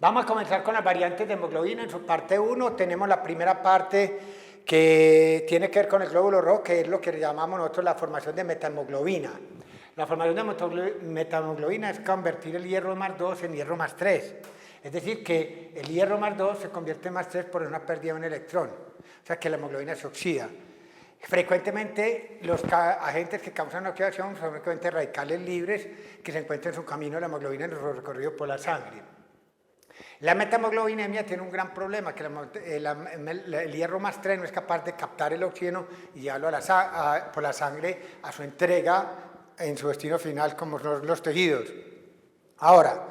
Vamos a comenzar con las variantes de hemoglobina. En su parte 1 tenemos la primera parte que tiene que ver con el glóbulo rojo, que es lo que llamamos nosotros la formación de metahemoglobina. La formación de metahemoglobina es convertir el hierro más 2 en hierro más 3. Es decir, que el hierro más 2 se convierte en más 3 por una pérdida de un electrón. O sea que la hemoglobina se oxida. Frecuentemente los agentes que causan oxidación son frecuentemente radicales libres que se encuentran en su camino de la hemoglobina en su recorrido por la sangre. La metamoglobinemia tiene un gran problema, que el hierro más 3 no es capaz de captar el oxígeno y llevarlo por la sangre a su entrega en su destino final como los tejidos. Ahora,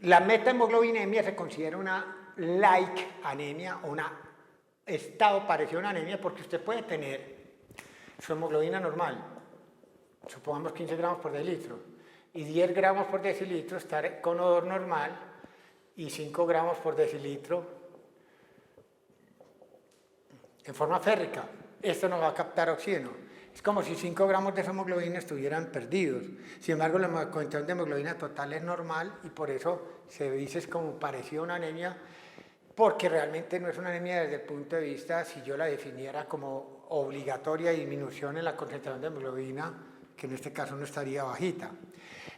la metamoglobinemia se considera una like anemia o un estado parecido a una anemia porque usted puede tener su hemoglobina normal, supongamos 15 gramos por decilitro, y 10 gramos por decilitro estar con odor normal y 5 gramos por decilitro en forma férrica. Esto no va a captar oxígeno. Es como si 5 gramos de hemoglobina estuvieran perdidos. Sin embargo, la concentración de hemoglobina total es normal y por eso se dice como parecido a una anemia, porque realmente no es una anemia desde el punto de vista, si yo la definiera como obligatoria disminución en la concentración de hemoglobina, que en este caso no estaría bajita.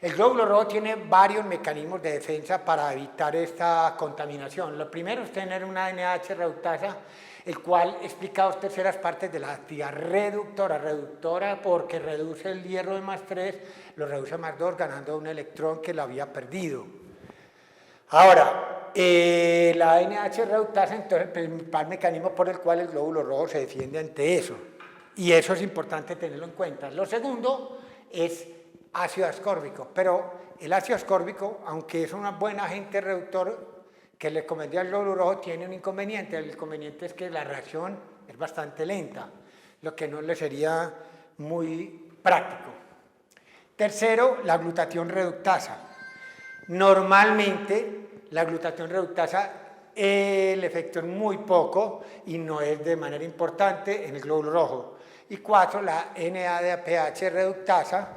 El glóbulo rojo tiene varios mecanismos de defensa para evitar esta contaminación. Lo primero es tener una NADH reductasa, el cual explica dos terceras partes de la actividad reductora porque reduce el hierro de más 3, lo reduce a más 2, ganando un electrón que lo había perdido. Ahora, la NADH reductasa entonces es el principal mecanismo por el cual el glóbulo rojo se defiende ante eso. Y eso es importante tenerlo en cuenta. Lo segundo es ácido ascórbico, pero el ácido ascórbico, aunque es un buen agente reductor que le convendría al glóbulo rojo, tiene un inconveniente. El inconveniente es que la reacción es bastante lenta, lo que no le sería muy práctico. Tercero, la glutatión reductasa. Normalmente, la glutatión reductasa, el efecto es muy poco y no es de manera importante en el glóbulo rojo. Y 4, la NADPH reductasa,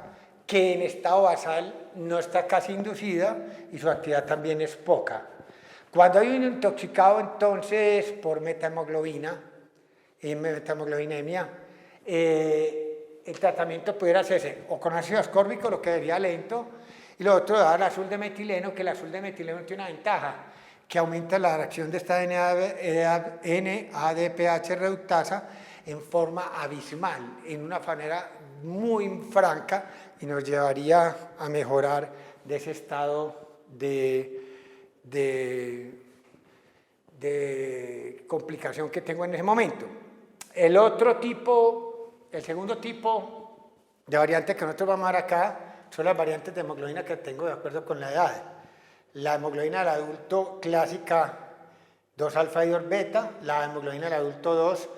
que en estado basal no está casi inducida y su actividad también es poca. Cuando hay un intoxicado entonces por metamoglobinemia, el tratamiento pudiera hacerse o con ácido ascórbico, lo que sería lento, y lo otro dar el azul de metileno, que el azul de metileno tiene una ventaja, que aumenta la reacción de esta NADPH reductasa en forma abismal, en una manera muy franca, y nos llevaría a mejorar de ese estado de complicación que tengo en ese momento. El segundo tipo de variante que nosotros vamos a ver acá son las variantes de hemoglobina que tengo de acuerdo con la edad. La hemoglobina del adulto clásica 2-alfa y 2-beta, la hemoglobina del adulto 2,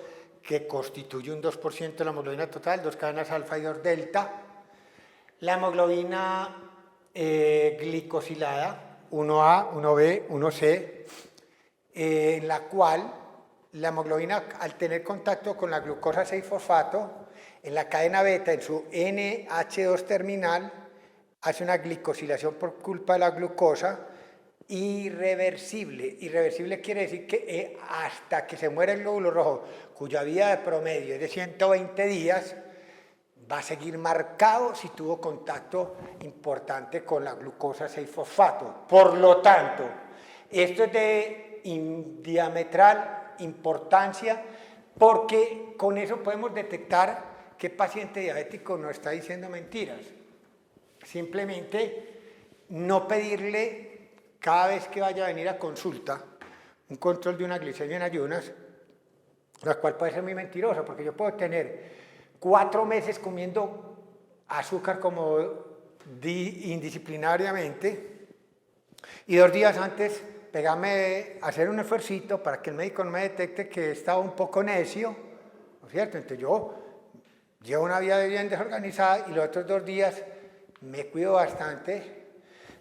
que constituye un 2% de la hemoglobina total, 2 cadenas alfa y 2 delta. La hemoglobina glicosilada, 1A, 1B, 1C, en la cual la hemoglobina, al tener contacto con la glucosa 6-fosfato, en la cadena beta, en su NH2 terminal, hace una glicosilación por culpa de la glucosa irreversible. Irreversible quiere decir que hasta que se muere el glóbulo rojo, cuya vida de promedio es de 120 días, va a seguir marcado si tuvo contacto importante con la glucosa 6-fosfato. Por lo tanto, esto es de diametral importancia porque con eso podemos detectar qué paciente diabético no está diciendo mentiras. Simplemente no pedirle cada vez que vaya a venir a consulta un control de una glicemia en ayunas, la cual puede ser muy mentirosa, porque yo puedo tener 4 meses comiendo azúcar como indisciplinariamente y 2 días antes pegarme a hacer un esfuercito para que el médico no me detecte que estaba un poco necio, ¿no es cierto? Entonces yo llevo una vida bien desorganizada y los otros 2 días me cuido bastante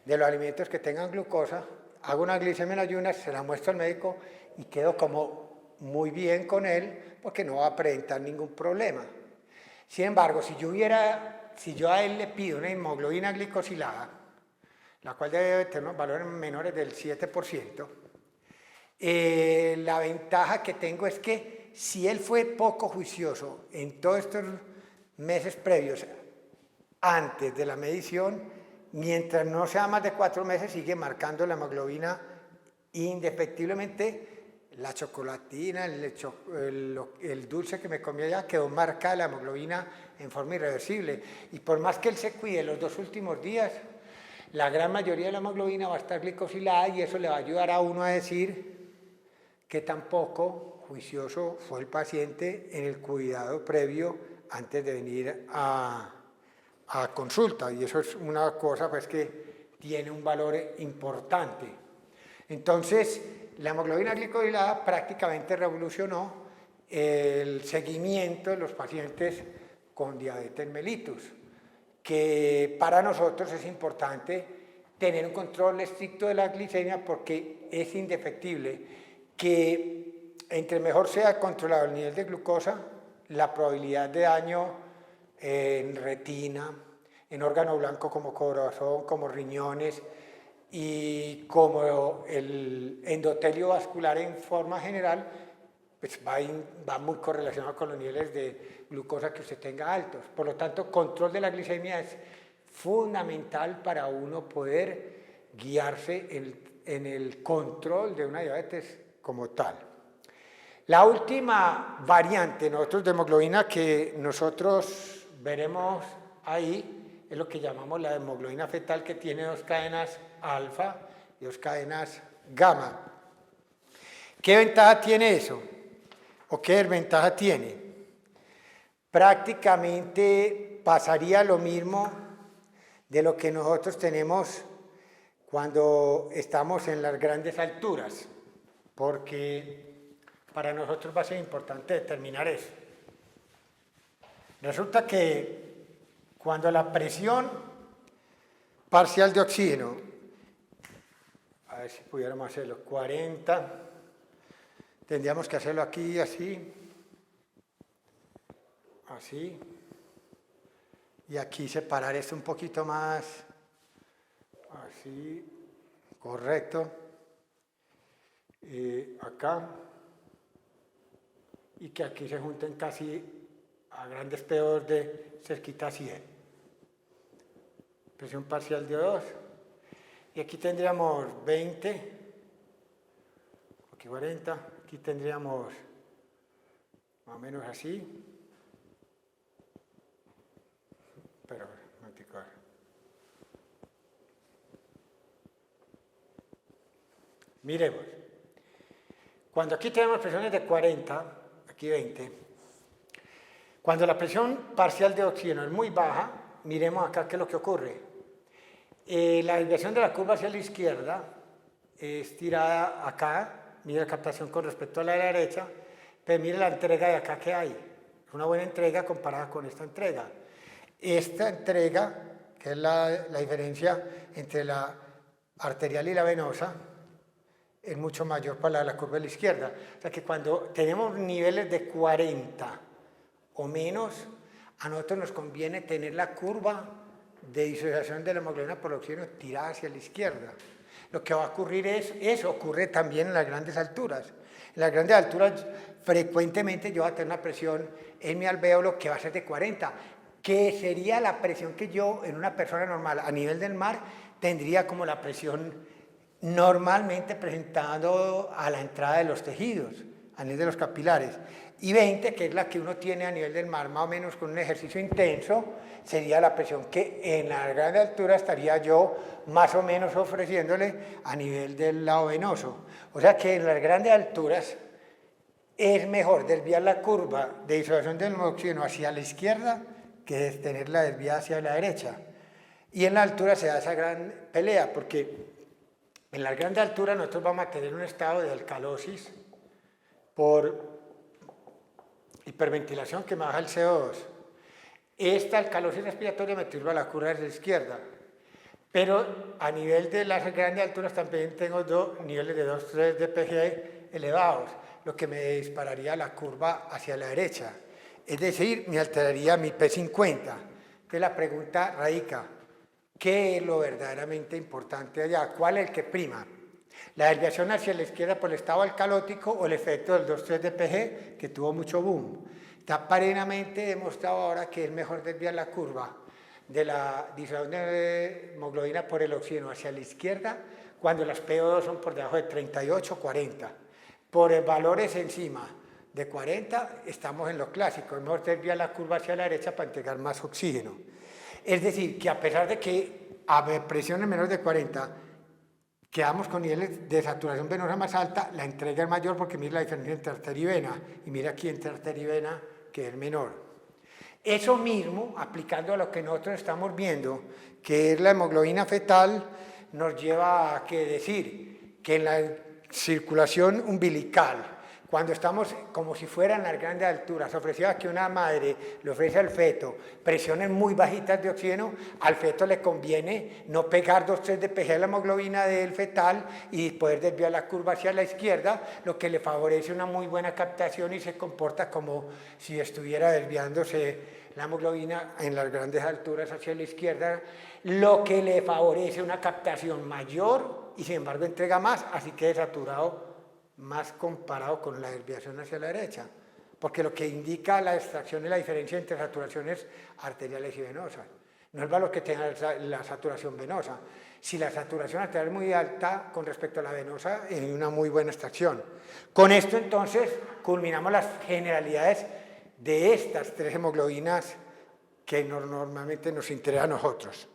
de los alimentos que tengan glucosa, hago una glicemia en ayunas, se la muestro al médico y quedo como muy bien con él porque no va a presentar ningún problema. Sin embargo, si yo a él le pido una hemoglobina glicosilada, la cual debe tener unos valores menores del 7%. La ventaja que tengo es que si él fue poco juicioso en todos estos meses previos, antes de la medición, mientras no sea más de 4 meses, sigue marcando la hemoglobina indefectiblemente. La chocolatina, el dulce que me comí allá quedó marcada la hemoglobina en forma irreversible. Y por más que él se cuide los 2 últimos días, la gran mayoría de la hemoglobina va a estar glicosilada y eso le va a ayudar a uno a decir que tampoco juicioso fue el paciente en el cuidado previo antes de venir a consulta. Y eso es una cosa pues, que tiene un valor importante. Entonces, la hemoglobina glicosilada prácticamente revolucionó el seguimiento de los pacientes con diabetes mellitus, que para nosotros es importante tener un control estricto de la glicemia porque es indefectible que entre mejor sea controlado el nivel de glucosa, la probabilidad de daño en retina, en órgano blanco como corazón, como riñones, y como el endotelio vascular en forma general, pues va muy correlacionado con los niveles de glucosa que usted tenga altos. Por lo tanto, control de la glicemia es fundamental para uno poder guiarse en el control de una diabetes como tal. La última variante nosotros de hemoglobina que nosotros veremos ahí es lo que llamamos la hemoglobina fetal, que tiene 2 cadenas alfa y 2 cadenas gamma. ¿Qué ventaja tiene eso? ¿O qué desventaja tiene? Prácticamente pasaría lo mismo de lo que nosotros tenemos cuando estamos en las grandes alturas, porque para nosotros va a ser importante determinar eso. Resulta que cuando la presión parcial de oxígeno, a ver si pudiéramos hacerlo, 40, tendríamos que hacerlo aquí, así, así, y aquí separar esto un poquito más, así, correcto, acá, y que aquí se junten casi a grandes peor de cerquita a 100. Presión parcial de O2. Y aquí tendríamos 20, aquí 40, aquí tendríamos más o menos así, pero manticar. Miremos, cuando aquí tenemos presiones de 40, aquí 20, cuando la presión parcial de oxígeno es muy baja, miremos acá qué es lo que ocurre. La desviación de la curva hacia la izquierda es tirada acá, mire la captación con respecto a la de la derecha, pero mire la entrega de acá que hay. Es una buena entrega comparada con esta entrega. Esta entrega, que es la diferencia entre la arterial y la venosa, es mucho mayor para la curva de la izquierda. O sea que cuando tenemos niveles de 40 o menos, a nosotros nos conviene tener la curva de disociación de la hemoglobina por oxígeno tirada hacia la izquierda. Lo que va a ocurrir es, eso ocurre también en las grandes alturas. En las grandes alturas frecuentemente yo voy a tener una presión en mi alvéolo que va a ser de 40, que sería la presión que yo en una persona normal a nivel del mar tendría como la presión normalmente presentando a la entrada de los tejidos, a nivel de los capilares. Y 20, que es la que uno tiene a nivel del mar, más o menos con un ejercicio intenso, sería la presión que en la gran altura estaría yo más o menos ofreciéndole a nivel del lado venoso. O sea que en las grandes alturas es mejor desviar la curva de disociación del oxígeno hacia la izquierda que tenerla desviada hacia la derecha. Y en la altura se da esa gran pelea, porque en las grandes alturas nosotros vamos a tener un estado de alcalosis por hiperventilación que me baja el CO2. Esta alcalosis respiratoria me turba la curva de la izquierda, pero a nivel de las grandes alturas también tengo niveles de 2,3 de PGE elevados, lo que me dispararía la curva hacia la derecha, es decir, me alteraría mi P50. Entonces la pregunta radica, ¿qué es lo verdaderamente importante allá? ¿Cuál es el que prima? ¿La desviación hacia la izquierda por el estado alcalótico o el efecto del 2,3 de PG, que tuvo mucho boom? Está plenamente demostrado ahora que es mejor desviar la curva de la disolución de hemoglobina por el oxígeno hacia la izquierda cuando las PO2 son por debajo de 38, 40. Por valores encima de 40 estamos en lo clásico, es mejor desviar la curva hacia la derecha para entregar más oxígeno. Es decir, que a pesar de que a presiones menores de 40 quedamos con niveles de saturación venosa más alta, la entrega es mayor porque mira la diferencia entre arteria y vena, y mira aquí entre arteria y vena que es menor. Eso mismo, aplicando a lo que nosotros estamos viendo, que es la hemoglobina fetal, nos lleva a decir que en la circulación umbilical, cuando estamos como si fueran las grandes alturas, ofrecida que una madre le ofrece al feto presiones muy bajitas de oxígeno, al feto le conviene no pegar 2,3 de PG a la hemoglobina del fetal y poder desviar la curva hacia la izquierda, lo que le favorece una muy buena captación y se comporta como si estuviera desviándose la hemoglobina en las grandes alturas hacia la izquierda, lo que le favorece una captación mayor y sin embargo entrega más, así que saturado más comparado con la desviación hacia la derecha, porque lo que indica la extracción es la diferencia entre saturaciones arteriales y venosas. No es valor que tenga la saturación venosa. Si la saturación arterial es muy alta con respecto a la venosa, hay una muy buena extracción. Con esto entonces culminamos las generalidades de estas tres hemoglobinas que normalmente nos interesan a nosotros.